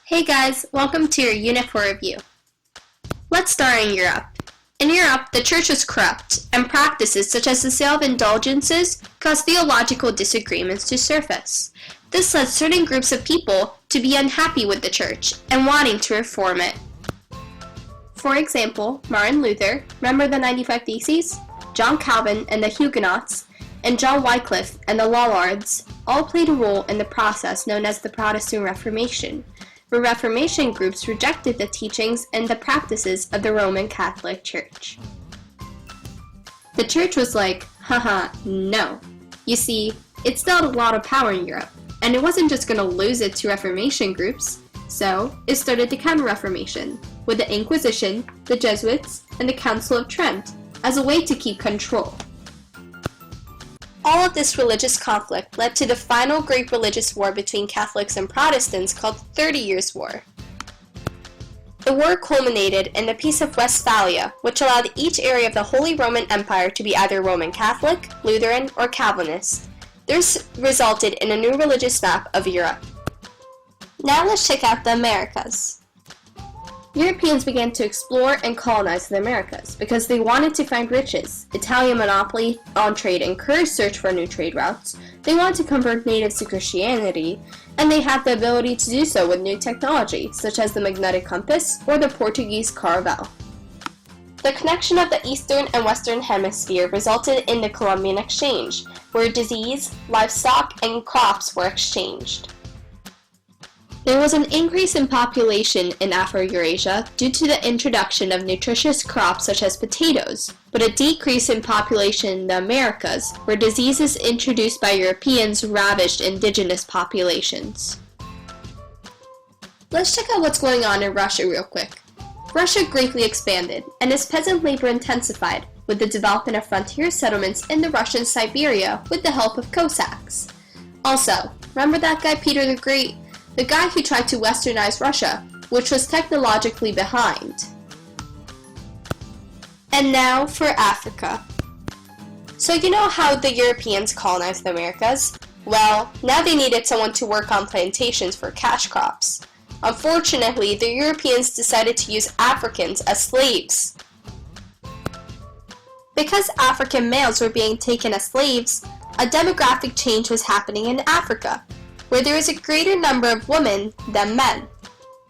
Hey guys, welcome to your Unit 4 review. Let's start in Europe. In Europe, the church was corrupt, and practices such as the sale of indulgences caused theological disagreements to surface. This led certain groups of people to be unhappy with the church and wanting to reform it. For example, Martin Luther, remember the 95 Theses? John Calvin and the Huguenots, and John Wycliffe and the Lollards all played a role in the process known as the Protestant Reformation, where Reformation groups rejected the teachings and the practices of the Roman Catholic Church. The church was like, haha, no. You see, it still had a lot of power in Europe, and it wasn't just going to lose it to Reformation groups, so it started the Counter-Reformation, with the Inquisition, the Jesuits, and the Council of Trent, as a way to keep control. All of this religious conflict led to the final great religious war between Catholics and Protestants called the 30 Years' War. The war culminated in the Peace of Westphalia, which allowed each area of the Holy Roman Empire to be either Roman Catholic, Lutheran, or Calvinist. This resulted in a new religious map of Europe. Now let's check out the Americas. Europeans began to explore and colonize the Americas because they wanted to find riches. Italian monopoly on trade encouraged search for new trade routes. They wanted to convert natives to Christianity, and they had the ability to do so with new technology, such as the magnetic compass or the Portuguese caravel. The connection of the Eastern and Western Hemisphere resulted in the Columbian Exchange, where disease, livestock, and crops were exchanged. There was an increase in population in Afro-Eurasia due to the introduction of nutritious crops such as potatoes, but a decrease in population in the Americas, where diseases introduced by Europeans ravaged indigenous populations. Let's check out what's going on in Russia real quick. Russia greatly expanded, and its peasant labor intensified, with the development of frontier settlements in the Russian Siberia with the help of Cossacks. Also, remember that guy Peter the Great? The guy who tried to westernize Russia, which was technologically behind. And now for Africa. So you know how the Europeans colonized the Americas? Well, now they needed someone to work on plantations for cash crops. Unfortunately, the Europeans decided to use Africans as slaves. Because African males were being taken as slaves, a demographic change was happening in Africa, where there was a greater number of women than men.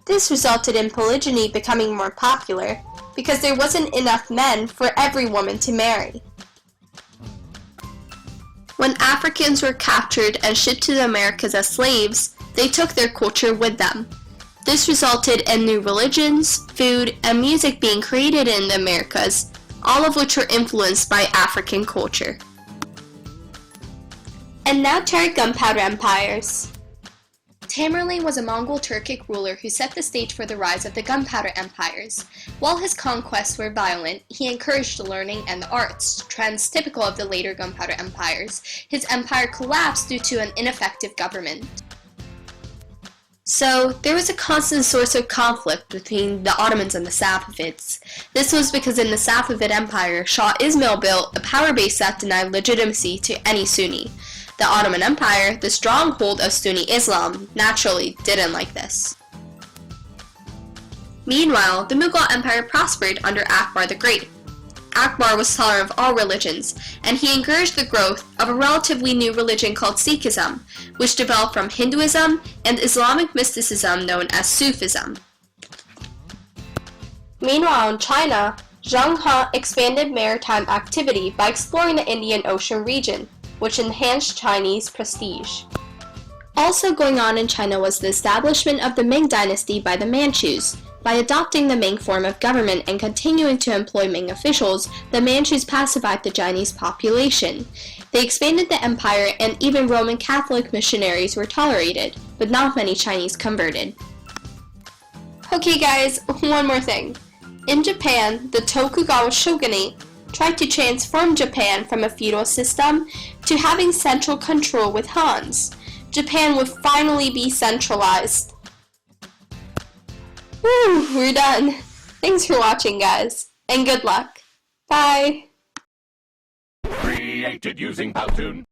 This resulted in polygyny becoming more popular because there wasn't enough men for every woman to marry. When Africans were captured and shipped to the Americas as slaves, they took their culture with them. This resulted in new religions, food, and music being created in the Americas, all of which were influenced by African culture. And now to our gunpowder empires. Tamerlane was a Mongol Turkic ruler who set the stage for the rise of the gunpowder empires. While his conquests were violent, he encouraged learning and the arts, trends typical of the later gunpowder empires. His empire collapsed due to an ineffective government. So, there was a constant source of conflict between the Ottomans and the Safavids. This was because in the Safavid Empire, Shah Ismail built a power base that denied legitimacy to any Sunni. The Ottoman Empire, the stronghold of Sunni Islam, naturally didn't like this. Meanwhile, the Mughal Empire prospered under Akbar the Great. Akbar was tolerant of all religions, and he encouraged the growth of a relatively new religion called Sikhism, which developed from Hinduism and Islamic mysticism known as Sufism. Meanwhile, in China, Zheng He expanded maritime activity by exploring the Indian Ocean region, which enhanced Chinese prestige. Also going on in China was the establishment of the Ming dynasty by the Manchus. By adopting the Ming form of government and continuing to employ Ming officials, the Manchus pacified the Chinese population. They expanded the empire, and even Roman Catholic missionaries were tolerated, but not many Chinese converted. Okay guys, one more thing. In Japan, the Tokugawa shogunate tried to transform Japan from a feudal system to having central control with Hans. Japan would finally be centralized. Whew, we're done. Thanks for watching, guys, and good luck. Bye! Created using Powtoon.